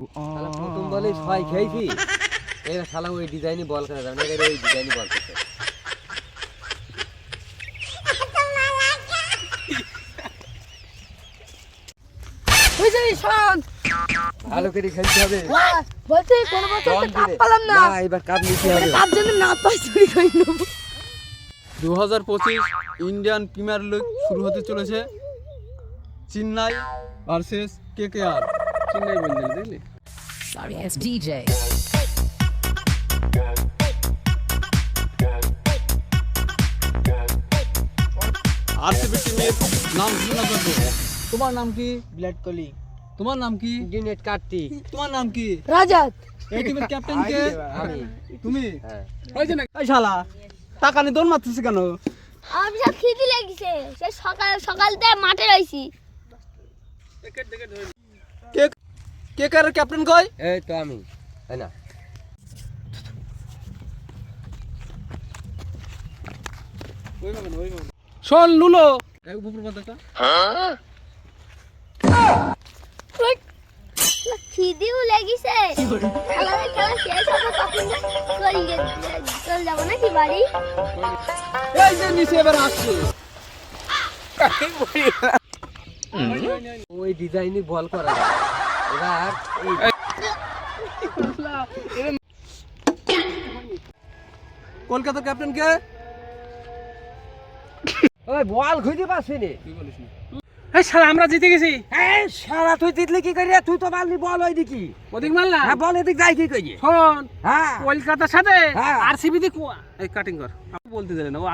শালা প্রথম বলেই ছয় খেয়েছি, এবার শালা ওই ডিজাইনই বল করে যাবে না, এবার ওই ডিজাইনই বল করছে। ভালো করে খেলতে হবে। বলতে কোন বছর বল কাপ দিলে। পেলাম না, না, এবার কাপ নিতে হবে। কাপ যেন না পাই চুরি করে নেবো। 2025 ইন্ডিয়ান প্রিমিয়ার লিগ শুরু হতে চলেছে। Chennai versus KKR. চেন্নাই বললেন দেখলি? Sorry, it's DJ. আরসিবি টিমের নাম ঘোষণা করবো। তোমার নাম কি? বিরাট কোহলি। তোমার নাম কি? ডিনেট কাটতি তোমার নাম কি? রাজাত এই টিমের ক্যাপ্টেন কে? আমি। তুমি? হ্যাঁ। হয়েছে না? এই শালা টাকা নিয়ে দৌড় মারতেছিস কেন? আমি সব খিদে লেগেছে, সে সকাল সকাল থেকে মাঠে রইছি। কেকেআর এর ক্যাপ্টেন কই? এই তো আমি, তাই না? শোন লুলো, এক উপর কথা। খিদেও লেগেছে, খেলা শেষ হবে কখন চল যাবো নাকি বাড়ি? এই যে নিচে এবার আসছে। ওই ডিজাইনই বল করা যাবে। এবার এই কলকাতার ক্যাপ্টেন কে? ওই বল খুঁজে পাচ্ছি নি। এই শালা আমরা জিতে গেছি। এই শালা তুই জিতলি কি করি? তুই তো মারলি বল ওই দিকে। ওদিক মারলাম। হ্যাঁ, বল এদিক যাই কি করি? শোন, হ্যাঁ, কলকাতার সাথে হ্যাঁ। আরসিবি এই কাটিং কর। আমি বলতে জানি না ও